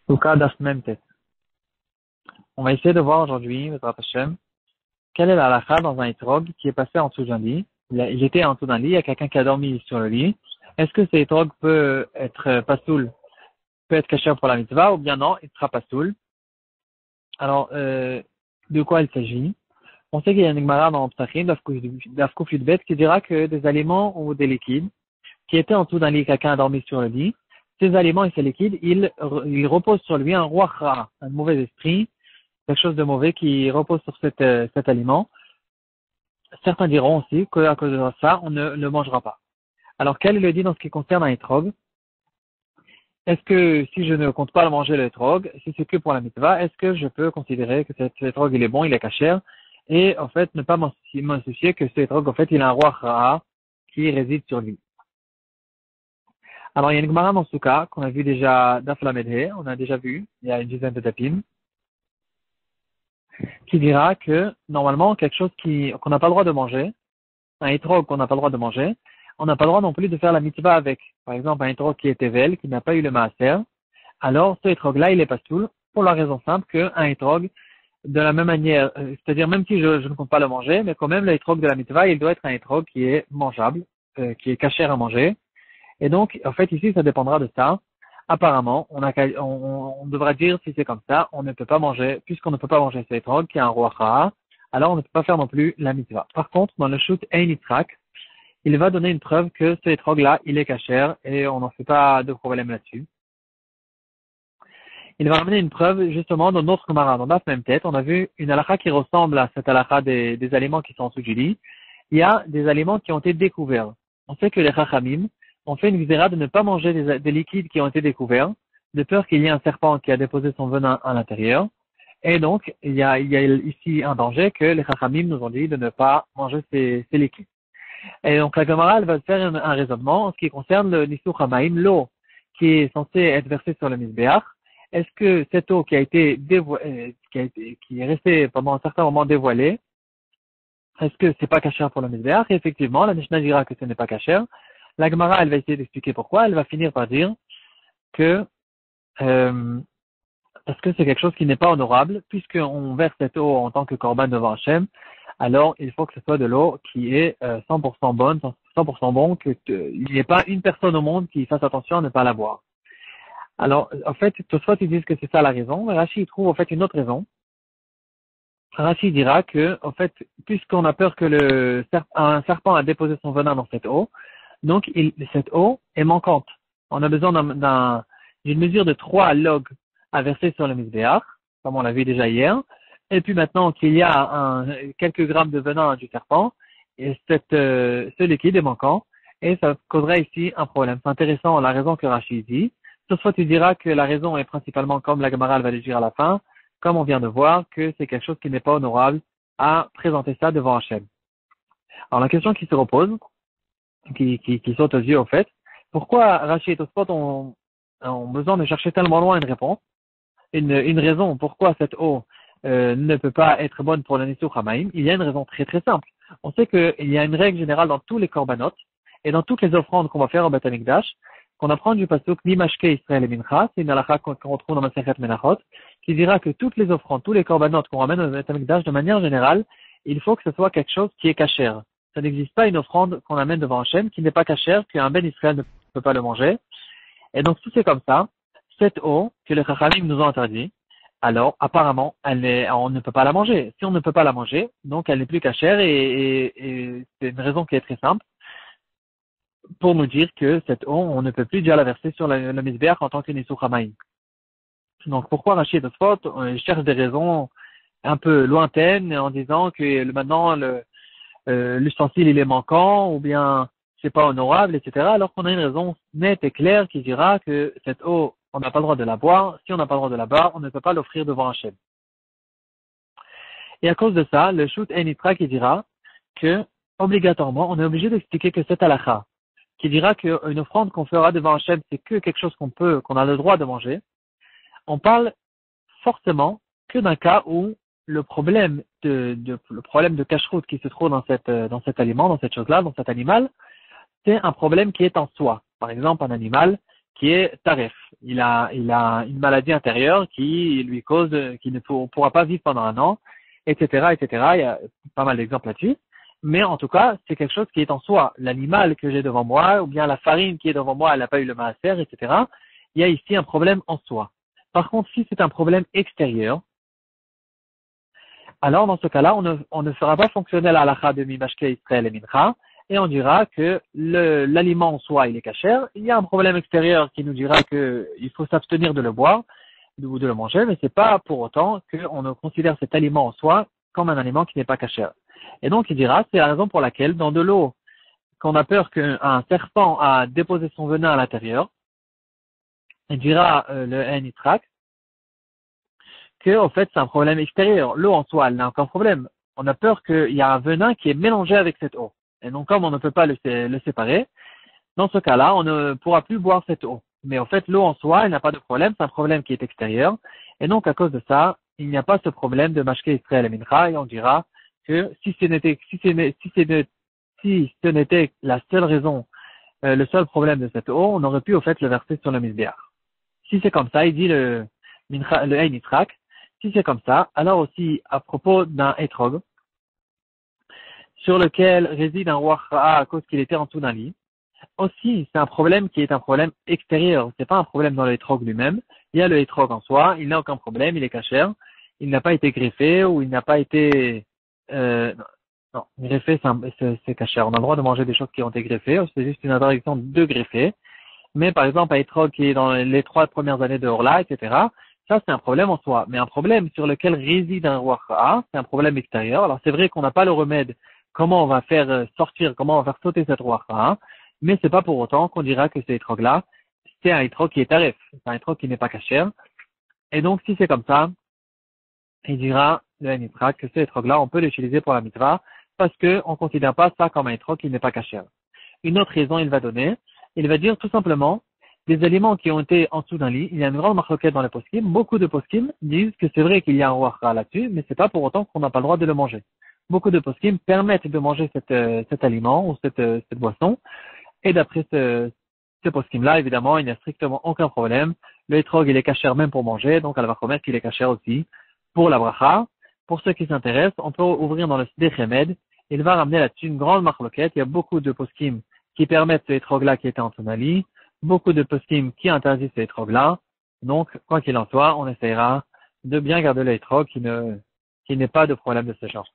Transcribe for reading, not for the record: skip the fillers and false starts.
Souka Daf Mem Tet. On va essayer de voir aujourd'hui, Bezrat Hashem, quelle est la halakha dans un etrog qui est passé en dessous d'un lit. Il était en dessous d'un lit, il y a quelqu'un qui a dormi sur le lit. Est-ce que cet etrog peut être pasoul, peut être caché pour la mitzvah, ou bien non, il sera pasoul? Alors, de quoi il s'agit? On sait qu'il y a une gemara dans Psachim, Daf Kuf Yudbet, qui dira que des aliments ou des liquides qui étaient en dessous d'un lit, quelqu'un a dormi sur le lit, ces aliments et ces liquides, ils reposent sur lui un roi ra, un mauvais esprit, quelque chose de mauvais qui repose sur cet aliment. Certains diront aussi qu'à cause de ça, on ne le mangera pas. Alors, quel est le dit dans ce qui concerne un etrog? Est-ce que si je ne compte pas manger le etrog, si c'est que pour la mitzvah, est-ce que je peux considérer que cet etrog il est bon, il est kasher, et en fait ne pas m'associer que cet etrog en fait il a un roi ra qui réside sur lui? Alors, il y a une gemara dans Souka qu'on a vu déjà Daf Lamedhe, on a déjà vu il y a une dizaine de tapim, qui dira que normalement quelque chose qu'on n'a pas le droit de manger, un etrog qu'on n'a pas le droit de manger, on n'a pas le droit non plus de faire la mitzvah avec. Par exemple, un etrog qui est tevel, qui n'a pas eu le maaser, alors ce etrog-là, il est pas soul, pour la raison simple qu'un etrog, de la même manière, c'est-à-dire même si je ne compte pas le manger, mais quand même le etrog de la mitzvah, il doit être un etrog qui est mangeable, qui est kasher à manger. Et donc, en fait, ici, ça dépendra de ça. Apparemment, on devra dire si c'est comme ça, on ne peut pas manger, puisqu'on ne peut pas manger cet etrog qui est un roi ra, alors on ne peut pas faire non plus la mitzvah. Par contre, dans le shoot Ein Yitrak, il va donner une preuve que ce etrog-là, il est kasher et on n'en fait pas de problème là-dessus. Il va ramener une preuve justement dans notre Gemara, dans Daf Mem Tet. On a vu une halakha qui ressemble à cette halakha des aliments qui sont en dessous du lit. Il y a des aliments qui ont été découverts. On sait que les chachamim ont fait une xéra de ne pas manger des liquides qui ont été découverts, de peur qu'il y ait un serpent qui a déposé son venin à l'intérieur. Et donc, il y a ici un danger que les chachamim nous ont dit de ne pas manger ces liquides. Et donc, la Gemara, elle va faire un raisonnement en ce qui concerne le Nisur Hamaim, l'eau qui est censée être versée sur le Mizbeach. Est-ce que cette eau qui est restée pendant un certain moment dévoilée, est-ce que c'est pas kasher pour le Mizbeach? Et effectivement, la Mishnah dira que ce n'est pas kasher. La Gemara, elle va essayer d'expliquer pourquoi. Elle va finir par dire que parce que c'est quelque chose qui n'est pas honorable, puisqu'on verse cette eau en tant que korban devant Hachem, alors il faut que ce soit de l'eau qui est 100% bonne, 100% bon, qu'il n'y ait pas une personne au monde qui fasse attention à ne pas la boire. Alors, en fait, soit ils disent que c'est ça la raison, Rashi trouve en fait une autre raison. Rashi dira que, en fait, puisqu'on a peur que un serpent a déposé son venin dans cette eau, donc cette eau est manquante. On a besoin d'une mesure de 3 logs à verser sur le Mizbeach, comme on l'a vu déjà hier. Et puis maintenant qu'il y a quelques grammes de venin du serpent, et ce liquide est manquant, et ça causerait ici un problème. C'est intéressant la raison que Rashi dit. Soit tu diras que la raison est principalement, comme la Gemara va le dire à la fin, comme on vient de voir, que c'est quelque chose qui n'est pas honorable à présenter ça devant Hachem. Alors la question qui se repose, qui saute aux yeux au fait, pourquoi Rashi et Tosfot ont besoin de chercher tellement loin une réponse, une raison pourquoi cette eau ne peut pas être bonne pour le Nisur Hamaim? Il y a une raison très très simple. On sait qu'il y a une règle générale dans tous les korbanot et dans toutes les offrandes qu'on va faire au Beth Amikdash, qu'on apprend du pasuk Mimashke Israël et Mincha, c'est une halakha qu'on retrouve dans Masechet Menachot, qui dira que toutes les offrandes, tous les korbanot qu'on ramène au Beth Amikdash, de manière générale, il faut que ce soit quelque chose qui est kasher. Ça n'existe pas une offrande qu'on amène devant Hachem qui n'est pas kasher, qu'un ben Israël ne peut pas le manger. Et donc, si c'est comme ça, cette eau que les chachamim nous ont interdit, alors apparemment, on ne peut pas la manger. Si on ne peut pas la manger, donc elle n'est plus kasher et c'est une raison qui est très simple pour nous dire que cette eau, on ne peut plus déjà la verser sur le Mizbeach en tant que Nisur Hamaim. Donc, pourquoi Rashi et Tosfot cherchent des raisons un peu lointaines en disant que maintenant l'ustensile il est manquant ou bien c'est pas honorable, etc. Alors qu'on a une raison nette et claire qui dira que cette eau, on n'a pas le droit de la boire. Si on n'a pas le droit de la boire, on ne peut pas l'offrir devant Hachem. Et à cause de ça, le shoot Ein Yitrak qui dira que obligatoirement, on est obligé d'expliquer que cette halakha qui dira qu'une offrande qu'on fera devant Hachem, c'est que quelque chose qu'on a le droit de manger. On parle forcément que d'un cas où le problème de cache-route qui se trouve dans cet aliment, dans cette chose-là, dans cet animal, c'est un problème qui est en soi. Par exemple, un animal qui est taref. Il a une maladie intérieure qui lui cause, qu'il ne pourra pas vivre pendant un an, etc., etc. Il y a pas mal d'exemples là-dessus. Mais en tout cas, c'est quelque chose qui est en soi. L'animal que j'ai devant moi, ou bien la farine qui est devant moi, elle n'a pas eu le maaser, etc. Il y a ici un problème en soi. Par contre, si c'est un problème extérieur, alors dans ce cas-là, on ne fera pas fonctionner la halakha de Mimashke Israël et Mincha, et on dira que l'aliment en soi, il est cachère. Il y a un problème extérieur qui nous dira qu'il faut s'abstenir de le boire ou de le manger, mais c'est pas pour autant qu'on ne considère cet aliment en soi comme un aliment qui n'est pas cachère. Et donc il dira, c'est la raison pour laquelle dans de l'eau qu'on a peur qu'un serpent a déposé son venin à l'intérieur, il dira le Nitrak, que au fait c'est un problème extérieur. L'eau en soi, elle n'a aucun problème. On a peur qu'il y a un venin qui est mélangé avec cette eau. Et donc comme on ne peut pas le séparer, dans ce cas-là, on ne pourra plus boire cette eau. Mais en fait, l'eau en soi, elle n'a pas de problème, c'est un problème qui est extérieur. Et donc à cause de ça, il n'y a pas ce problème de Mashke Israël et Mincha, et on dira que si ce n'était la seule raison, le seul problème de cette eau, on aurait pu au fait le verser sur le misbéach. Si c'est comme ça, il dit le Ein Yitrak, si c'est comme ça, alors aussi à propos d'un étrog, sur lequel réside un roi à cause qu'il était en dessous d'un lit, aussi c'est un problème qui est un problème extérieur, c'est pas un problème dans le étrog lui-même. Il y a le étrog en soi, il n'a aucun problème, il est cachère, il n'a pas été greffé ou il n'a pas été non, greffé c'est cachère. On a le droit de manger des choses qui ont été greffées, c'est juste une interdiction de greffer. Mais par exemple, un étrog qui est dans les 3 premières années de Orla, etc., ça c'est un problème en soi. Mais un problème sur lequel réside un roi c'est un problème extérieur. Alors c'est vrai qu'on n'a pas le remède, comment on va faire sortir, comment on va faire sauter cette roi mais c'est pas pour autant qu'on dira que cet étrog-là, c'est un étrog qui est tarif, c'est un étrog qui n'est pas cachère. Et donc si c'est comme ça, il dira le Nitra que cet étrog-là, on peut l'utiliser pour la mitra parce qu'on ne considère pas ça comme un étrog qui n'est pas cachère. Une autre raison il va donner, il va dire tout simplement des aliments qui ont été en dessous d'un lit. Il y a une grande marloquette dans les poskim. Beaucoup de poskim disent que c'est vrai qu'il y a un roi là-dessus, mais c'est pas pour autant qu'on n'a pas le droit de le manger. Beaucoup de poskim permettent de manger cet aliment ou cette boisson. Et d'après ce poskim-là, évidemment, il n'y a strictement aucun problème. Le étrog, il est cachère même pour manger, donc elle va remettre qu'il est cachère aussi pour la bracha. Pour ceux qui s'intéressent, on peut ouvrir dans le Sideh Chemed. Il va ramener là-dessus une grande marloquette. Il y a beaucoup de poskim qui permettent ce étrog-là qui était en tonali, beaucoup de poskim qui interdisent ce étrog-là. Donc, quoi qu'il en soit, on essaiera de bien garder le étrog qui n'est pas de problème de ce genre.